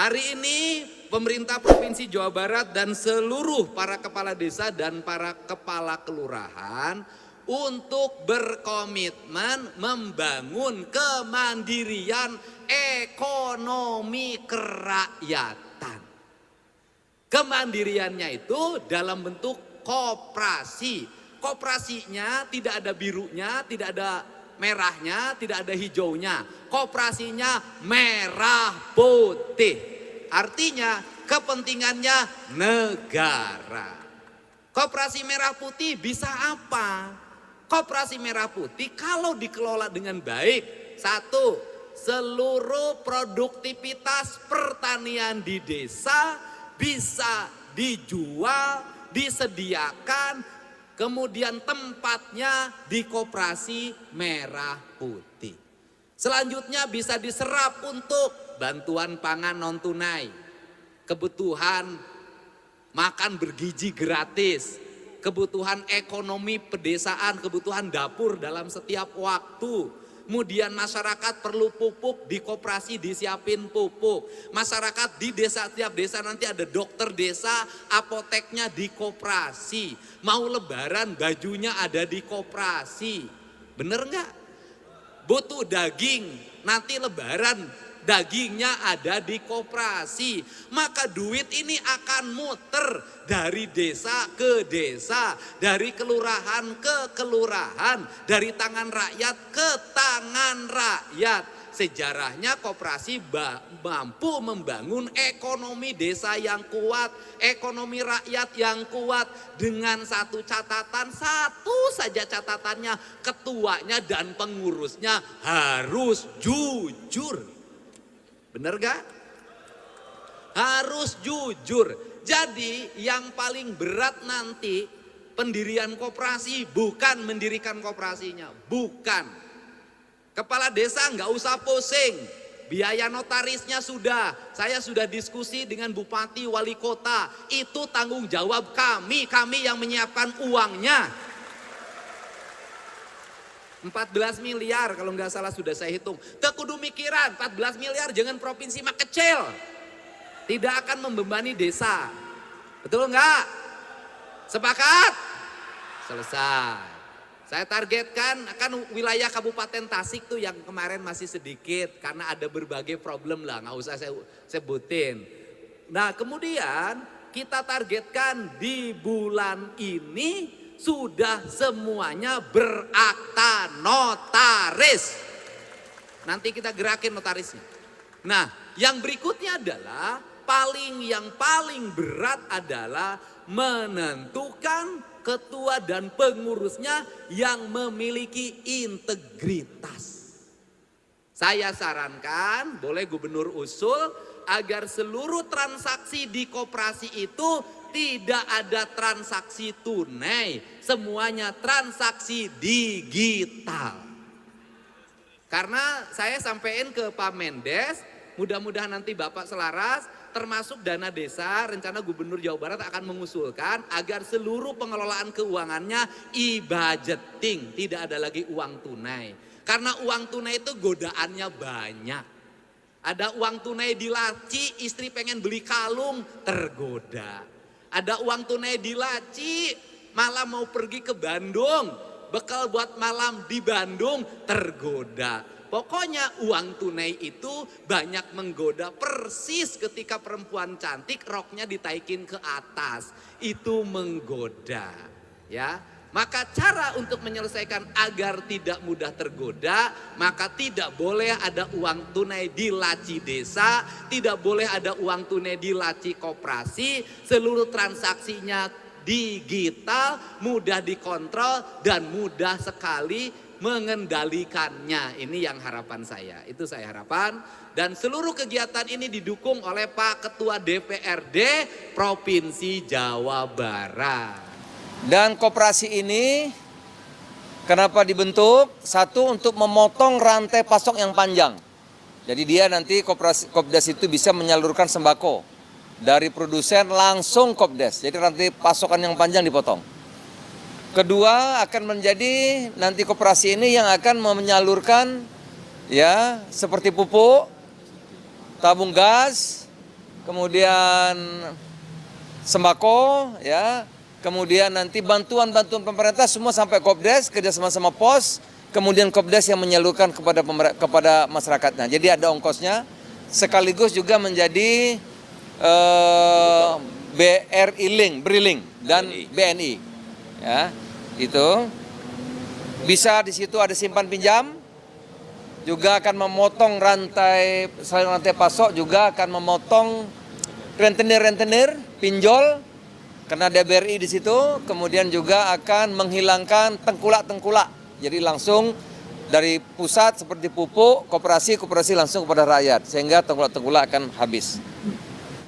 Hari ini pemerintah Provinsi Jawa Barat dan seluruh para kepala desa dan para kepala kelurahan untuk berkomitmen membangun kemandirian ekonomi kerakyatan. Kemandiriannya itu dalam bentuk koperasi. Koperasinya tidak ada birunya, tidak ada merahnya, tidak ada hijaunya. Koperasinya merah putih. Artinya kepentingannya negara. Koperasi merah putih bisa apa? Koperasi merah putih kalau dikelola dengan baik, satu, seluruh produktivitas pertanian di desa bisa dijual, disediakan, kemudian tempatnya di koperasi merah putih. Selanjutnya bisa diserap untuk bantuan pangan non tunai, kebutuhan makan bergizi gratis, kebutuhan ekonomi pedesaan, kebutuhan dapur dalam setiap waktu. Kemudian masyarakat perlu pupuk, di koperasi disiapin pupuk. Masyarakat di desa, setiap desa nanti ada dokter desa, apoteknya di koperasi. Mau lebaran bajunya ada di koperasi. Bener nggak? Butuh daging, nanti lebaran dagingnya ada di koperasi. Maka duit ini akan muter dari desa ke desa, dari kelurahan ke kelurahan, dari tangan rakyat ke tangan rakyat. Sejarahnya koperasi mampu membangun ekonomi desa yang kuat, ekonomi rakyat yang kuat, dengan satu catatan, satu saja catatannya, ketuanya dan pengurusnya harus jujur. Bener gak? Harus jujur. Jadi yang paling berat nanti pendirian koperasi bukan mendirikan koperasinya, bukan. Kepala desa nggak usah pusing, biaya notarisnya sudah. Saya sudah diskusi dengan bupati, wali kota, itu tanggung jawab kami yang menyiapkan uangnya. 14 miliar kalau nggak salah sudah saya hitung. Tekudu mikiran 14 miliar jangan provinsi mah kecil. Tidak akan membebani desa. Betul nggak? Sepakat? Selesai. Saya targetkan kan wilayah Kabupaten Tasik tuh yang kemarin masih sedikit. Karena ada berbagai problem lah, nggak usah saya sebutin. Nah kemudian kita targetkan di bulan ini sudah semuanya berakta notaris. Nanti kita gerakin notarisnya. Nah, yang berikutnya adalah yang paling berat adalah menentukan ketua dan pengurusnya yang memiliki integritas. Saya sarankan, boleh gubernur usul agar seluruh transaksi di koperasi itu tidak ada transaksi tunai, semuanya transaksi digital. Karena saya sampaikan ke Pak Mendes, mudah-mudahan nanti Bapak selaras, termasuk dana desa, rencana Gubernur Jawa Barat akan mengusulkan agar seluruh pengelolaan keuangannya e-budgeting, tidak ada lagi uang tunai. Karena uang tunai itu godaannya banyak. Ada uang tunai di laci, istri pengen beli kalung, tergoda. Ada uang tunai di laci, malam mau pergi ke Bandung, bekal buat malam di Bandung, tergoda. Pokoknya uang tunai itu banyak menggoda, persis ketika perempuan cantik roknya ditaikin ke atas. Itu menggoda, ya. Maka cara untuk menyelesaikan agar tidak mudah tergoda, maka tidak boleh ada uang tunai di laci desa, tidak boleh ada uang tunai di laci koperasi, seluruh transaksinya digital, mudah dikontrol dan mudah sekali mengendalikannya. Ini yang harapan saya, itu saya harapan. Dan seluruh kegiatan ini didukung oleh Pak Ketua DPRD Provinsi Jawa Barat. Dan koperasi ini kenapa dibentuk? Satu, untuk memotong rantai pasok yang panjang. Jadi dia nanti Kopdes itu bisa menyalurkan sembako dari produsen langsung Kopdes. Jadi rantai pasokan yang panjang dipotong. Kedua, akan menjadi nanti koperasi ini yang akan menyalurkan ya seperti pupuk, tabung gas, kemudian sembako, ya, kemudian nanti bantuan-bantuan pemerintah semua sampai Kopdes, kerjasama sama POS, kemudian Kopdes yang menyalurkan kepada masyarakatnya. Jadi ada ongkosnya, sekaligus juga menjadi BRI Link, BRI dan BNI, ya, itu bisa di situ ada simpan pinjam, juga akan memotong rantai pasok, juga akan memotong rentenir pinjol karena ada BRI di situ, kemudian juga akan menghilangkan tengkulak. Jadi langsung dari pusat seperti pupuk, koperasi langsung kepada rakyat sehingga tengkulak akan habis.